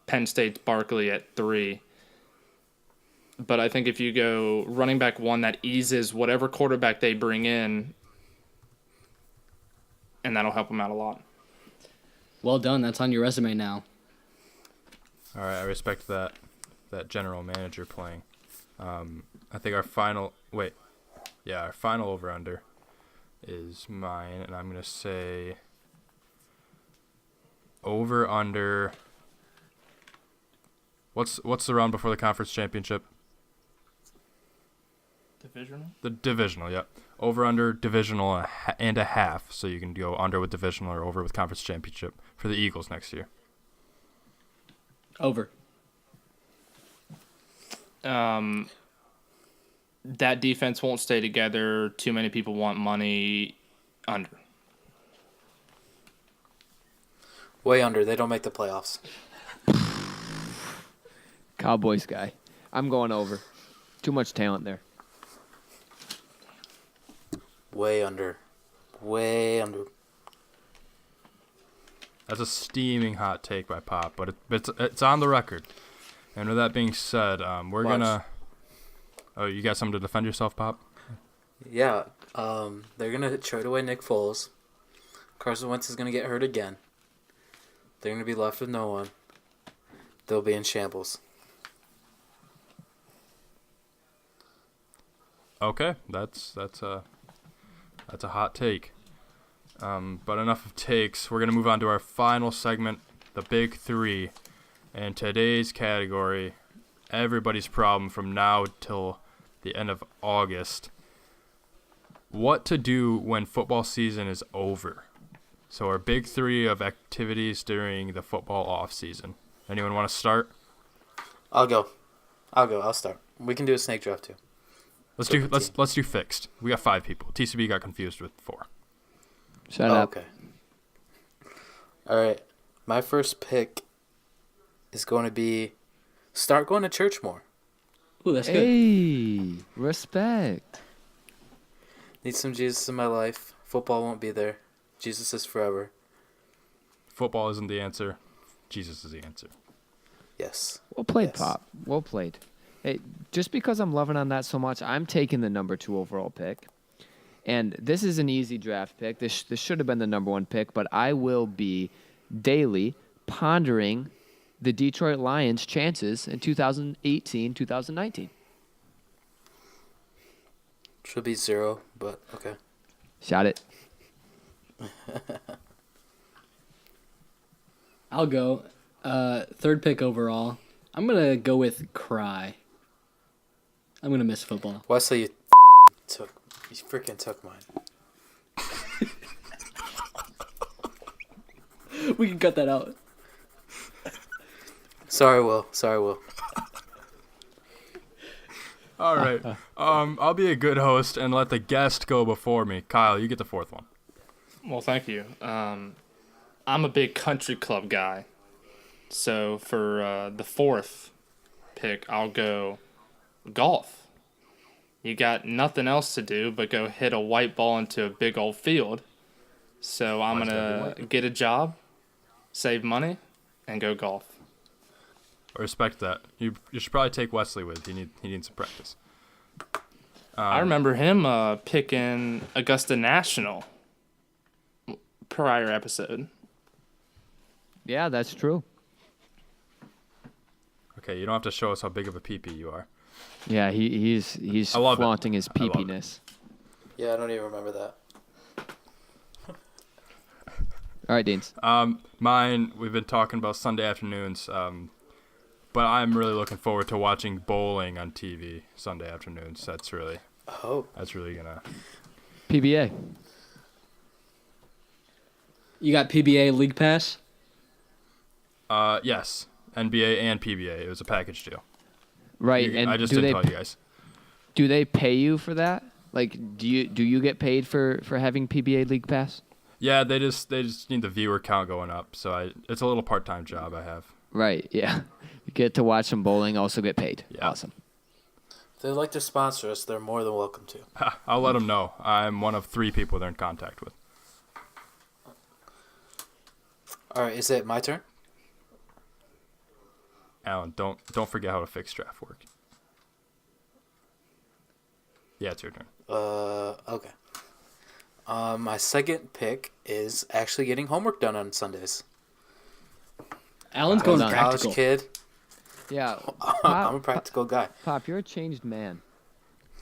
Penn State's Barkley at 3. But I think if you go running back 1, that eases whatever quarterback they bring in, and that'll help them out a lot. Well done. That's on your resume now. All right, I respect that general manager playing. I think our final over-under is mine, and I'm going to say over-under. What's the round before the conference championship? Divisional? The divisional, yep. Over under divisional and a half, so you can go under with divisional or over with conference championship for the Eagles next year. Over. That defense won't stay together. Too many people want money. Under. Way under. They don't make the playoffs. Cowboys guy. I'm going over. Too much talent there. Way under. Way under. That's a steaming hot take by Pop, but it's on the record. And with that being said, we're Watch. gonna. Oh, you got something to defend yourself, Pop? Yeah. They're gonna trade away Nick Foles. Carson Wentz is gonna get hurt again. They're gonna be left with no one. They'll be in shambles. Okay, that's a hot take. But enough of takes. We're gonna move on to our final segment, the Big Three, and today's category, everybody's problem from now till the end of August. What to do when football season is over. So our Big Three of activities during the football off season. Anyone want to start? I'll go. I'll start. We can do a snake draft too. Let's do fixed. We got 5 people. TCB got confused with 4. Shut up. Okay. All right. My first pick is going to be start going to church more. Ooh, that's good. Hey, respect. Need some Jesus in my life. Football won't be there. Jesus is forever. Football isn't the answer. Jesus is the answer. Yes. Well played, Yes. Pop. Well played. Hey, just because I'm loving on that so much, I'm taking the number 2 overall pick. And this is an easy draft pick. This should have been the number 1 pick, but I will be daily pondering the Detroit Lions' chances in 2018-2019. Should be 0, but okay. Shot it. I'll go. Third pick overall. I'm going to go with Cry. I'm going to miss football. Wesley, you freaking took mine. We can cut that out. Sorry, Will. All right. I'll be a good host and let the guest go before me. Kyle, you get the 4th one. Well, thank you. I'm a big country club guy. So for the 4th pick, I'll go golf. You got nothing else to do but go hit a white ball into a big old field. So I'm going to get a job, save money, and go golf. I respect that. You should probably take Wesley with. He needs some practice. I remember him picking Augusta National prior episode. Yeah, that's true. Okay, you don't have to show us how big of a peepee you are. Yeah, he's I love it. flaunting his I love it. peepiness. Yeah, I don't even remember that. All right, Deans. Mine, we've been talking about Sunday afternoons, but I'm really looking forward to watching bowling on TV Sunday afternoons. That's really gonna. PBA. You got PBA League Pass? Yes, NBA and PBA. It was a package deal. Right, and I just do didn't they tell you guys. do they pay you for that? Like, do you get paid for having PBA League Pass? Yeah, they just need the viewer count going up. So it's a little part-time job I have. Right, yeah. You get to watch some bowling, also get paid. Yeah. Awesome. If they'd like to sponsor us, they're more than welcome to. I'll let them know. I'm one of 3 people they're in contact with. All right, is it my turn? Alan, don't forget how to fix draft work. Yeah, it's your turn. Okay. My second pick is actually getting homework done on Sundays. Alan's going Hold on. practical. College kid. Yeah. I'm a practical guy. Pop, you're a changed man.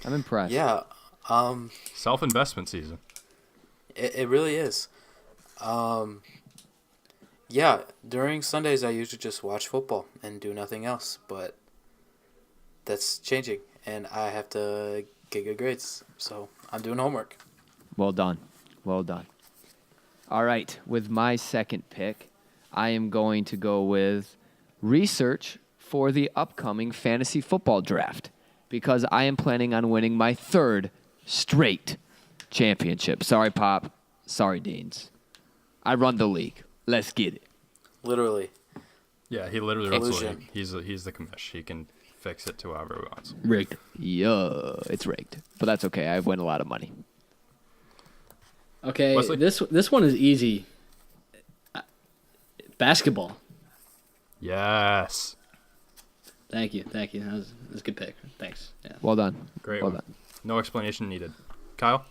I'm impressed. Yeah. Self-investment season. It really is. Yeah, during Sundays I usually just watch football and do nothing else, but that's changing, and I have to get good grades. So I'm doing homework. Well done. Well done. All right. With my second pick, I am going to go with research for the upcoming fantasy football draft because I am planning on winning my third straight championship. Sorry, Pop. Sorry, Deans. I run the league. Let's get it. Literally. Yeah, he literally runs the Collusion. league. He's the commish. He can fix it to however he wants. Rigged. Yeah, it's rigged. But that's okay. I win a lot of money. Okay, Wesley? this one is easy. Basketball. Yes. Thank you. That was a good pick. Thanks. Yeah. Well done. Great Well one. done. No explanation needed. Kyle?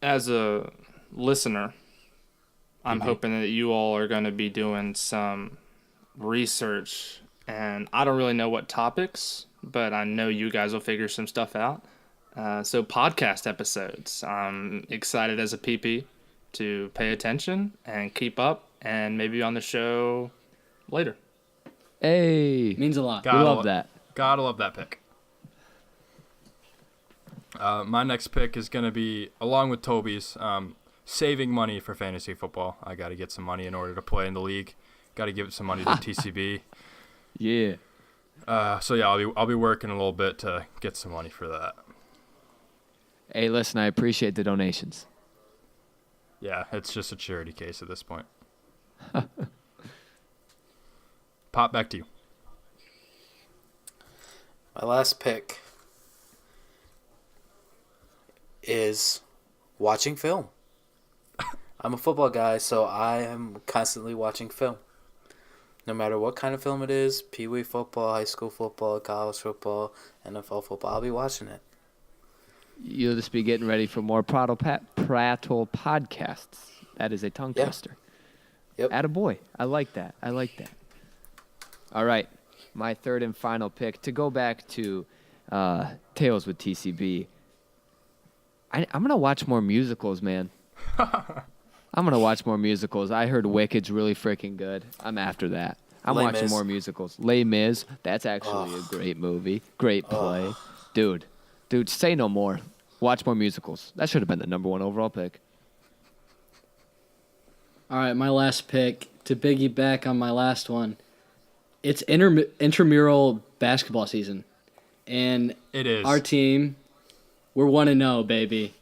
As a listener, I'm hoping that you all are going to be doing some research, and I don't really know what topics, but I know you guys will figure some stuff out. So podcast episodes. I'm excited as a PP to pay attention and keep up, and maybe on the show later. Hey. Means a lot. We love that. Gotta love that pick. My next pick is going to be, along with Toby's, saving money for fantasy football. I got to get some money in order to play in the league. Got to give some money to TCB. Yeah. So yeah, I'll be working a little bit to get some money for that. Hey, listen, I appreciate the donations. Yeah, it's just a charity case at this point. Pop, back to you. My last pick is watching film. I'm a football guy, so I am constantly watching film. No matter what kind of film it is, Pee Wee football, high school football, college football, NFL football, I'll be watching it. You'll just be getting ready for more Prattle podcasts. That is a tongue Yeah. twister. Yep. Attaboy. I like that. All right. My third and final pick, to go back to Tales with TCB. I'm going to watch more musicals, man. I'm going to watch more musicals. I heard Wicked's really freaking good. I'm after that. I'm Les watching Mis. more musicals. Les Mis, that's actually a great movie. Great play. Dude, say no more. Watch more musicals. That should have been the number one overall pick. All right, my last pick, to piggyback on my last one, it's intramural basketball season. And It is. our team, we're 1-0, baby.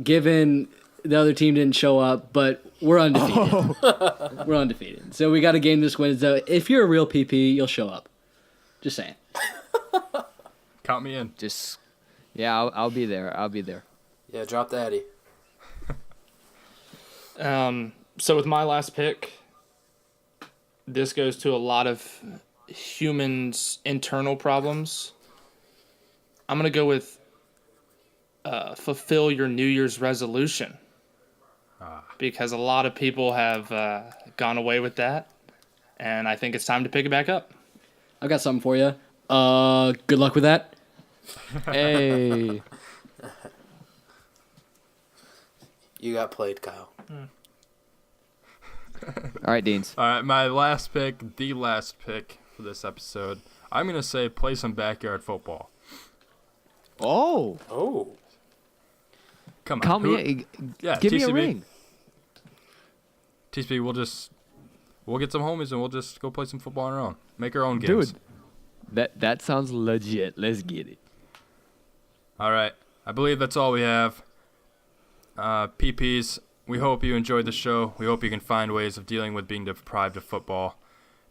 Given the other team didn't show up, but we're undefeated. We're undefeated. So we got a game this Wednesday. If you're a real PP, you'll show up. Just saying. Count me in. Yeah, I'll be there. Yeah, drop the Addy. So with my last pick, this goes to a lot of humans' internal problems. I'm going to go with fulfill your New Year's resolution. Because a lot of people have gone away with that, and I think it's time to pick it back up. I've got something for you. Good luck with that. Hey. You got played, Kyle. All right, Deans. All right, my last pick, the last pick for this episode. I'm going to say play some backyard football. Oh. Oh. Come on. Call me. Yeah, Give me a TCB. ring. TCB, we'll get some homies and we'll just go play some football on our own. Make our own games. Dude, that sounds legit. Let's get it. All right. I believe that's all we have. PPs, we hope you enjoyed the show. We hope you can find ways of dealing with being deprived of football.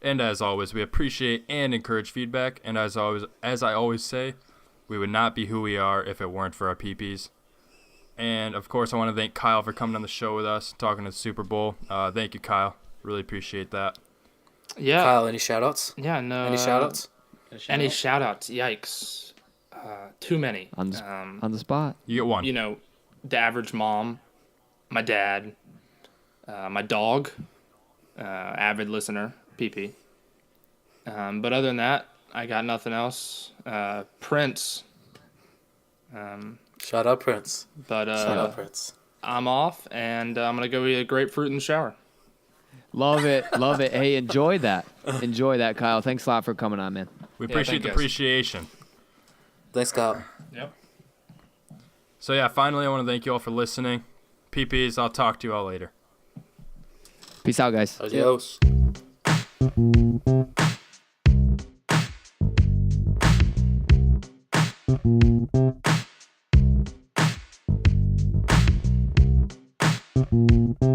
And as always, we appreciate and encourage feedback. And as I always say, we would not be who we are if it weren't for our PPs. And, of course, I want to thank Kyle for coming on the show with us, talking to the Super Bowl. Thank you, Kyle. Really appreciate that. Yeah. Kyle, any shout-outs? Yeah, no. Any shout-outs? Any shout-outs? Yikes. Too many. On the spot. You get one. You know, the average mom, my dad, my dog, avid listener, PP. But other than that, I got nothing else. Prince. Shout out Prince. But Shout out Prince. I'm off, and I'm going to go eat a grapefruit in the shower. Love it. Hey, enjoy that. Kyle. Thanks a lot for coming on, man. We appreciate the thank you guys. appreciation. Thanks, Kyle. Yep. So yeah, finally, I want to thank you all for listening. PPs, I'll talk to you all later. Peace out, guys. Adios. Yep.